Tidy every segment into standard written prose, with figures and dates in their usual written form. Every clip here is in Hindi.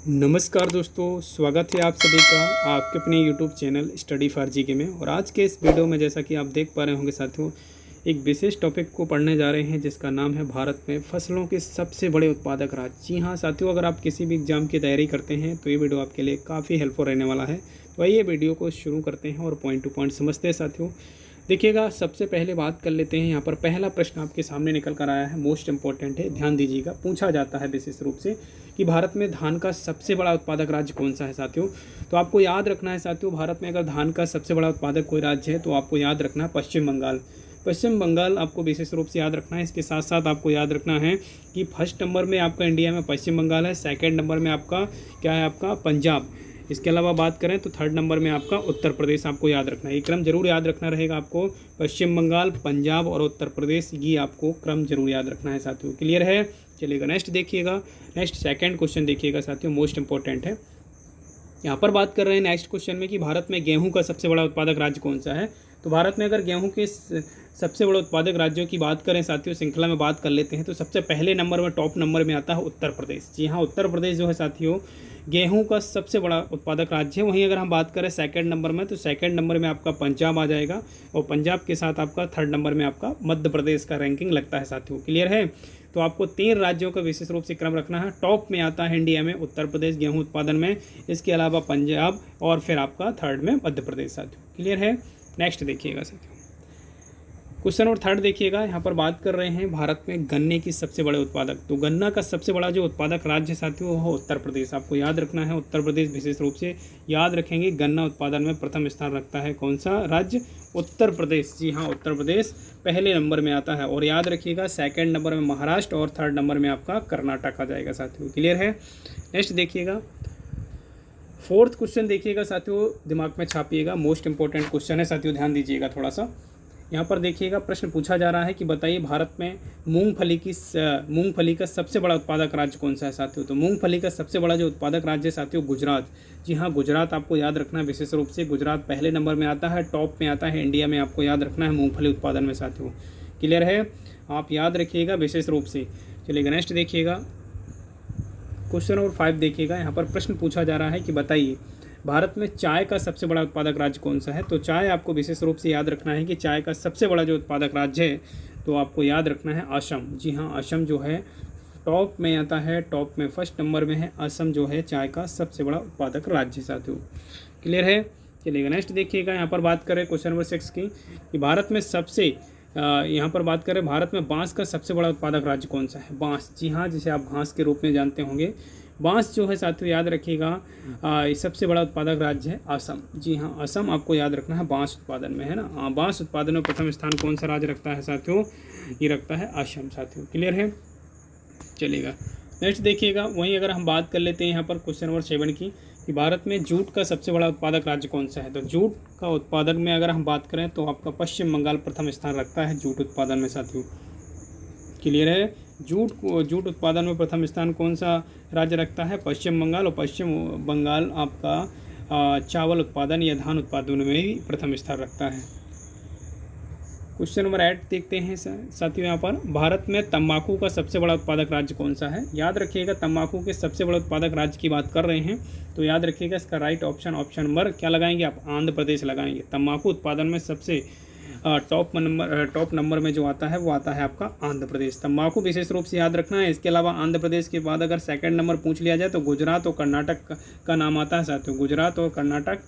नमस्कार दोस्तों, स्वागत है आप सभी का आपके अपने YouTube channel study for GK में। और आज के इस वीडियो में जैसा कि आप देख पा रहे होंगे साथियों, एक विशेष टॉपिक को पढ़ने जा रहे हैं जिसका नाम है भारत में फसलों के सबसे बड़े उत्पादक राज्य। जी हाँ साथियों, अगर आप किसी भी एग्जाम की तैयारी करते हैं तो ये वीडियो आपके लिए काफ़ी हेल्पफुल रहने वाला है। तो आइए वीडियो को शुरू करते हैं और पॉइंट टू पॉइंट समझते हैं साथियों। देखिएगा, सबसे पहले बात कर लेते हैं। यहाँ पर पहला प्रश्न आपके सामने निकल कर आया है, मोस्ट इंपॉर्टेंट है, ध्यान दीजिएगा। पूछा जाता है विशेष रूप से कि भारत में धान का सबसे बड़ा उत्पादक राज्य कौन सा है साथियों। तो आपको याद रखना है साथियों, भारत में अगर धान का सबसे बड़ा उत्पादक कोई राज्य है तो आपको याद रखना है पश्चिम बंगाल। पश्चिम बंगाल आपको विशेष रूप से याद रखना है। इसके साथ साथ आपको याद रखना है कि फर्स्ट नंबर में आपका इंडिया में पश्चिम बंगाल है, सेकंड नंबर में आपका क्या है, आपका पंजाब। इसके अलावा बात करें तो थर्ड नंबर में आपका उत्तर प्रदेश आपको याद रखना है। ये क्रम जरूर याद रखना रहेगा आपको, पश्चिम बंगाल, पंजाब और उत्तर प्रदेश, ये आपको क्रम जरूर याद रखना है साथियों। क्लियर है? चलिएगा नेक्स्ट देखिएगा। नेक्स्ट सेकंड क्वेश्चन देखिएगा साथियों, मोस्ट इंपॉर्टेंट है। यहाँ पर बात कर रहे हैं नेक्स्ट क्वेश्चन में कि भारत में गेहूं का सबसे बड़ा उत्पादक राज्य कौन सा है। तो भारत में अगर गेहूं के सबसे बड़े उत्पादक राज्यों की बात करें साथियों, श्रृंखला में बात कर लेते हैं, तो सबसे पहले नंबर में टॉप नंबर में आता है उत्तर प्रदेश। जी हाँ, उत्तर प्रदेश जो है साथियों गेहूं का सबसे बड़ा उत्पादक राज्य है। वहीं अगर हम बात करें सेकंड नंबर में, तो सेकंड नंबर में आपका पंजाब आ जाएगा और पंजाब के साथ आपका थर्ड नंबर में आपका मध्य प्रदेश का रैंकिंग लगता है साथियों। क्लियर है? तो आपको 3 राज्यों का विशेष रूप से क्रम रखना है। टॉप में आता है इंडिया में उत्तर प्रदेश गेहूं उत्पादन में, इसके अलावा पंजाब और फिर आपका थर्ड में मध्य प्रदेश साथियों। क्लियर है? नेक्स्ट देखिएगा साथियों, क्वेश्चन और थर्ड देखिएगा। यहाँ पर बात कर रहे हैं भारत में गन्ने की सबसे बड़े उत्पादक। तो गन्ना का सबसे बड़ा जो उत्पादक राज्य साथियों वो उत्तर प्रदेश। आपको याद रखना है, उत्तर प्रदेश विशेष रूप से याद रखेंगे। गन्ना उत्पादन में प्रथम स्थान रखता है कौन सा राज्य? उत्तर प्रदेश। जी हाँ, उत्तर प्रदेश पहले नंबर में आता है। और याद रखिएगा सेकंड नंबर में महाराष्ट्र और थर्ड नंबर में आपका कर्नाटक आ जाएगा साथियों। क्लियर है? नेक्स्ट देखिएगा, फोर्थ क्वेश्चन देखिएगा साथियों, दिमाग में छापिएगा, मोस्ट इंपॉर्टेंट क्वेश्चन है साथियों, ध्यान दीजिएगा थोड़ा सा। यहाँ पर देखिएगा, प्रश्न पूछा जा रहा है कि बताइए भारत में मूंगफली का सबसे बड़ा उत्पादक राज्य कौन सा है साथियों। तो मूंगफली का सबसे बड़ा जो उत्पादक राज्य है साथियों गुजरात। जी हाँ, गुजरात आपको याद रखना है विशेष रूप से। गुजरात पहले नंबर में आता है, टॉप में आता है इंडिया में, आपको याद रखना है मूंगफली उत्पादन में साथियों। क्लियर है? आप याद रखिएगा विशेष रूप से। चलिएगा नेक्स्ट देखिएगा, क्वेश्चन नंबर 5 देखिएगा। यहाँ पर प्रश्न पूछा जा रहा है कि बताइए भारत में चाय का सबसे बड़ा उत्पादक राज्य कौन सा है। तो चाय आपको विशेष रूप से याद रखना है कि चाय का सबसे बड़ा जो उत्पादक राज्य है तो आपको याद रखना है असम। जी हाँ, असम जो है टॉप में आता है, टॉप में फर्स्ट नंबर में है। असम जो है चाय का सबसे बड़ा उत्पादक राज्य साथियों। क्लियर है? चलिएगा नेक्स्ट देखिएगा। यहाँ पर बात करें क्वेश्चन नंबर 6 की कि भारत में यहाँ पर बात करें भारत में बांस का सबसे बड़ा उत्पादक राज्य कौन सा है। बांस, जी हाँ, जिसे आप घास के रूप में जानते होंगे। बांस जो है साथियों याद रखिएगा सबसे बड़ा उत्पादक राज्य है असम। जी हाँ, असम आपको याद रखना है बांस उत्पादन में, है ना। बांस उत्पादन में प्रथम स्थान कौन सा राज्य रखता है साथियों? ये रखता है असम साथियों। क्लियर है? चलिएगा नेक्स्ट देखिएगा। वहीं अगर हम बात कर लेते हैं यहाँ पर क्वेश्चन नंबर 7 की कि भारत में जूट का सबसे बड़ा उत्पादक राज्य कौन सा है। तो जूट का उत्पादन में अगर हम बात करें तो आपका पश्चिम बंगाल प्रथम स्थान रखता है जूट उत्पादन में साथियों। क्लियर है? जूट उत्पादन में प्रथम स्थान कौन सा राज्य रखता है? पश्चिम बंगाल। और पश्चिम बंगाल आपका चावल उत्पादन या धान उत्पादन में भी प्रथम स्थान रखता है। क्वेश्चन नंबर 8 देखते हैं साथियों। यहाँ पर भारत में तंबाकू का सबसे बड़ा उत्पादक राज्य कौन सा है। याद रखिएगा, तंबाकू के सबसे बड़े उत्पादक राज्य की बात कर रहे हैं तो याद रखिएगा इसका राइट ऑप्शन नंबर क्या लगाएंगे आप? आंध्र प्रदेश लगाएंगे। तंबाकू उत्पादन में सबसे टॉप नंबर में जो आता है वो आता है आपका आंध्र प्रदेश। तंबाकू विशेष रूप से याद रखना है। इसके अलावा आंध्र प्रदेश के बाद अगर सेकंड नंबर पूछ लिया जाए तो गुजरात और कर्नाटक का नाम आता है साथियों। गुजरात और कर्नाटक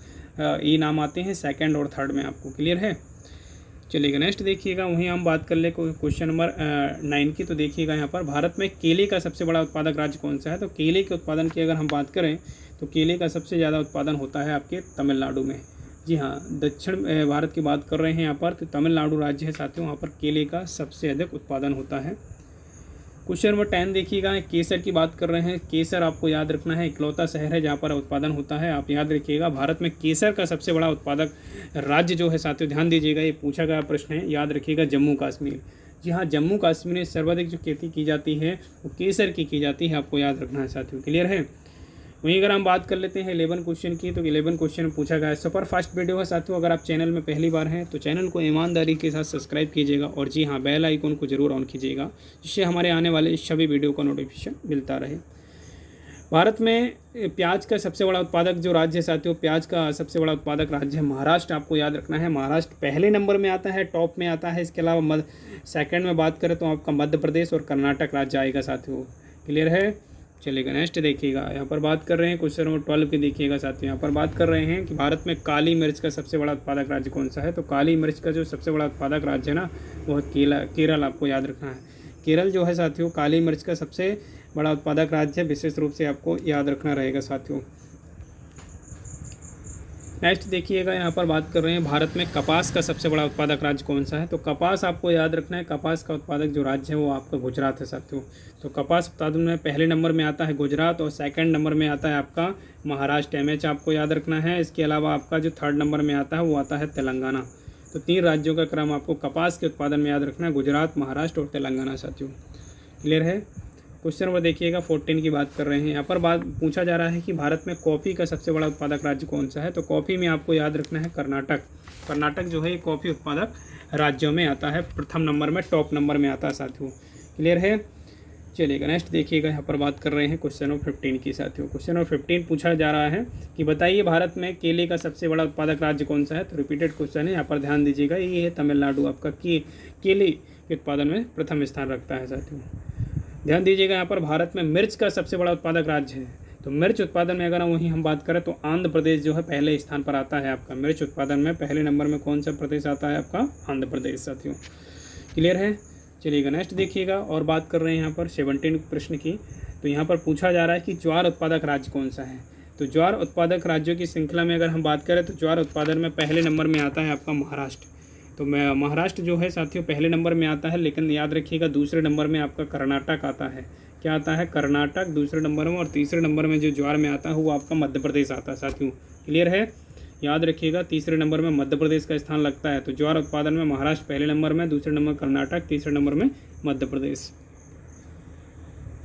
ये नाम आते हैं सेकंड और थर्ड में आपको। क्लियर है? चलिएगा नेक्स्ट देखिएगा। वहीं हम बात कर ले क्वेश्चन नंबर 9 की। तो देखिएगा यहाँ पर भारत में केले का सबसे बड़ा उत्पादक राज्य कौन सा है। तो केले के उत्पादन की अगर हम बात करें तो केले का सबसे ज़्यादा उत्पादन होता है आपके तमिलनाडु में। जी हाँ, दक्षिण भारत की बात कर रहे हैं यहाँ पर, तो तमिलनाडु राज्य है साथियों, वहाँ पर केले का सबसे अधिक उत्पादन होता है। क्वेश्चन नंबर 10 देखिएगा, केसर की बात कर रहे हैं। केसर आपको याद रखना है इकलौता शहर है जहाँ पर उत्पादन होता है। आप याद रखिएगा भारत में केसर का सबसे बड़ा उत्पादक राज्य जो है साथियों, ध्यान दीजिएगा, ये पूछा गया प्रश्न है, याद रखिएगा जम्मू कश्मीर। जी हाँ, जम्मू कश्मीर में सर्वाधिक जो खेती की जाती है वो केसर की जाती है, आपको याद रखना है साथियों। क्लियर है? वहीं अगर हम बात कर लेते हैं 11 क्वेश्चन की, तो 11 क्वेश्चन पूछा गया है। सुपर फास्ट वीडियो है साथियों। अगर आप चैनल में पहली बार हैं तो चैनल को ईमानदारी के साथ सब्सक्राइब कीजिएगा और जी हाँ, बेल आइकन को जरूर ऑन कीजिएगा जिससे हमारे आने वाले सभी वीडियो का नोटिफिकेशन मिलता रहे। भारत में प्याज का सबसे बड़ा उत्पादक जो राज्य है साथियों, प्याज का सबसे बड़ा उत्पादक राज्य है महाराष्ट्र, आपको याद रखना है। महाराष्ट्र पहले नंबर में आता है, टॉप में आता है। इसके अलावा सेकंड में बात करें तो आपका मध्य प्रदेश और कर्नाटक राज्य आएगा साथियों। क्लियर है, चलिएगा नेक्स्ट देखिएगा। यहाँ पर बात कर रहे हैं क्वेश्चन नंबर 12 की, देखिएगा साथियों। यहाँ पर बात कर रहे हैं कि भारत में काली मिर्च का सबसे बड़ा उत्पादक राज्य कौन सा है। तो काली मिर्च का जो सबसे बड़ा उत्पादक राज्य है ना, वो केरल, आपको याद रखना है। केरल जो है साथियों काली मिर्च का सबसे बड़ा उत्पादक राज्य है, विशेष रूप से आपको याद रखना रहेगा साथियों। नेक्स्ट देखिएगा, यहाँ पर बात कर रहे हैं भारत में कपास का सबसे बड़ा उत्पादक राज्य कौन सा है। तो कपास आपको याद रखना है, कपास का उत्पादक जो राज्य है वो आपका गुजरात है साथियों। तो कपास उत्पादन में पहले नंबर में आता है गुजरात और सेकंड नंबर में आता है आपका महाराष्ट्र, MH आपको याद रखना है। इसके अलावा आपका जो थर्ड नंबर में आता है वो आता है तेलंगाना। तो 3 राज्यों का क्रम आपको कपास के उत्पादन में याद रखना है, गुजरात, महाराष्ट्र और तेलंगाना साथियों। क्लियर है। क्वेश्चन नंबर देखिएगा 14 की बात कर रहे हैं। यहाँ पर बात पूछा जा रहा है कि भारत में कॉफ़ी का सबसे बड़ा उत्पादक राज्य कौन सा है। तो कॉफ़ी में आपको याद रखना है कर्नाटक। कर्नाटक जो है ये कॉफ़ी उत्पादक राज्यों में आता है, प्रथम नंबर में, टॉप नंबर में आता है साथियों। क्लियर है, चलिएगा नेक्स्ट देखिएगा। यहाँ पर बात कर रहे हैं क्वेश्चन नंबर 15 की साथियों। क्वेश्चन नंबर 15 पूछा जा रहा है कि बताइए भारत में केले का सबसे बड़ा उत्पादक राज्य कौन सा है। तो रिपीटेड क्वेश्चन है, यहाँ पर ध्यान दीजिएगा। ये है तमिलनाडु, आपका केले के उत्पादन में प्रथम स्थान रखता है साथियों। ध्यान दीजिएगा, यहाँ पर भारत में मिर्च का सबसे बड़ा उत्पादक राज्य है। तो मिर्च उत्पादन में अगर वहीं हम बात करें तो आंध्र प्रदेश जो है पहले स्थान पर आता है आपका। मिर्च उत्पादन में पहले नंबर में कौन सा प्रदेश आता है आपका, आंध्र प्रदेश साथियों। क्लियर है, चलिएगा नेक्स्ट देखिएगा। और बात कर रहे हैं यहाँ पर 17 प्रश्न की। तो यहाँ पर पूछा जा रहा है कि ज्वार उत्पादक राज्य कौन सा है। तो ज्वार उत्पादक राज्यों की श्रृंखला में अगर हम बात करें तो ज्वार उत्पादन में पहले नंबर में आता है आपका महाराष्ट्र। तो महाराष्ट्र जो है साथियों पहले नंबर में आता है, लेकिन याद रखिएगा दूसरे नंबर में आपका कर्नाटक आता है। क्या आता है, कर्नाटक दूसरे नंबर में, और तीसरे नंबर में जो ज्वार में आता है वो आपका मध्य प्रदेश आता है साथियों। क्लियर है, याद रखिएगा तीसरे नंबर में मध्य प्रदेश का स्थान लगता है। तो ज्वार उत्पादन में महाराष्ट्र पहले नंबर में, दूसरे नंबर कर्नाटक, तीसरे नंबर में मध्य प्रदेश।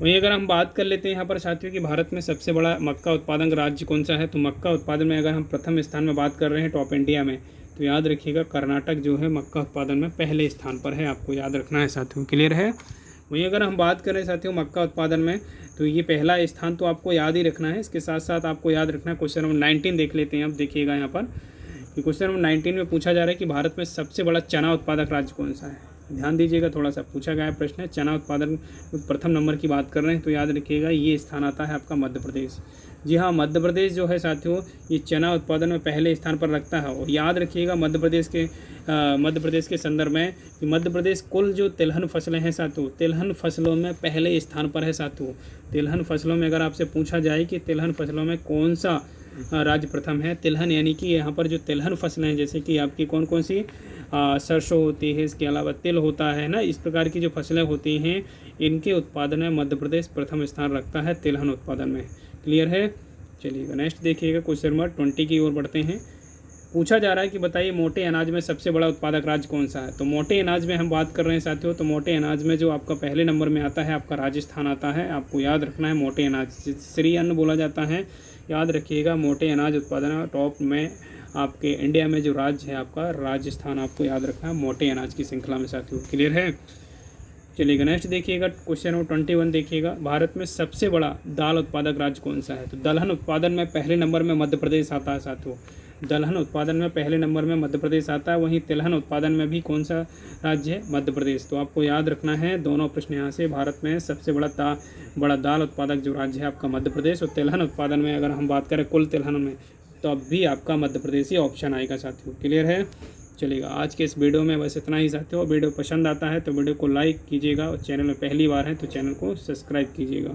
वहीं अगर हम बात कर लेते हैं यहाँ पर साथियों कि भारत में सबसे बड़ा मक्का उत्पादक राज्य कौन सा है। तो मक्का उत्पादन में अगर हम प्रथम स्थान में बात कर रहे हैं टॉप इंडिया में, तो याद रखिएगा कर्नाटक जो है मक्का उत्पादन में पहले स्थान पर है, आपको याद रखना है साथियों। क्लियर है, वहीं अगर हम बात करें साथियों मक्का उत्पादन में, तो ये पहला स्थान तो आपको याद ही रखना है। इसके साथ साथ आपको याद रखना है क्वेश्चन नंबर 19 देख लेते हैं। अब देखिएगा यहाँ पर कि क्वेश्चन नंबर 19 में पूछा जा रहा है कि भारत में सबसे बड़ा चना उत्पादक राज्य कौन सा है। ध्यान दीजिएगा, थोड़ा सा पूछा गया प्रश्न है। चना उत्पादन प्रथम नंबर की बात कर रहे हैं, तो याद रखिएगा ये स्थान आता है आपका मध्य प्रदेश। जी हाँ, मध्य प्रदेश जो है साथियों ये चना उत्पादन में पहले स्थान पर रखता है। और याद रखिएगा मध्य प्रदेश के संदर्भ में कि मध्य प्रदेश कुल जो तिलहन फसलें हैं साथियों, तिलहन फसलों में पहले स्थान पर है साथियों। तिलहन फसलों में अगर आपसे पूछा जाए कि तिलहन फसलों में कौन सा राज्य प्रथम है, तिलहन यानी कि यहाँ पर जो तिलहन फसलें हैं जैसे कि आपकी कौन कौन सी सरसों होती है, इसके अलावा तिल होता है ना, इस प्रकार की जो फसलें होती हैं इनके उत्पादन में मध्य प्रदेश प्रथम स्थान रखता है तिलहन उत्पादन में। क्लियर है, चलिएगा नेक्स्ट देखिएगा। क्वेश्चन नंबर 20 की ओर बढ़ते हैं। पूछा जा रहा है कि बताइए मोटे अनाज में सबसे बड़ा उत्पादक राज्य कौन सा है। तो मोटे अनाज में हम बात कर रहे हैं साथियों, तो मोटे अनाज में जो आपका पहले नंबर में आता है आपका राजस्थान आता है। आपको याद रखना है मोटे अनाज श्री अन्न बोला जाता है, याद रखिएगा। मोटे अनाज उत्पादन टॉप में आपके इंडिया में जो राज्य है आपका राजस्थान, आपको याद रखना है मोटे अनाज की श्रृंखला में साथियों। क्लियर है, चलिएगा नेक्स्ट देखिएगा। क्वेश्चन नंबर 21 देखिएगा। भारत में सबसे बड़ा दाल उत्पादक राज्य कौन सा है। तो दलहन उत्पादन में पहले नंबर में मध्य प्रदेश आता है साथियों। दलहन उत्पादन में पहले नंबर में मध्य प्रदेश आता है। वहीं तिलहन उत्पादन में भी कौन सा राज्य है, मध्य प्रदेश। तो आपको याद रखना है दोनों प्रश्न यहाँ से। भारत में सबसे बड़ा दाल उत्पादक जो राज्य है आपका मध्य प्रदेश, और तिलहन उत्पादन में अगर हम बात करें कुल तिलहन में, तो अब भी आपका मध्य प्रदेश ही ऑप्शन आएगा साथियों। क्लियर है, चलेगा। आज के इस वीडियो में बस इतना ही साथियों। वीडियो पसंद आता है तो वीडियो को लाइक कीजिएगा, और चैनल में पहली बार है तो चैनल को सब्सक्राइब कीजिएगा।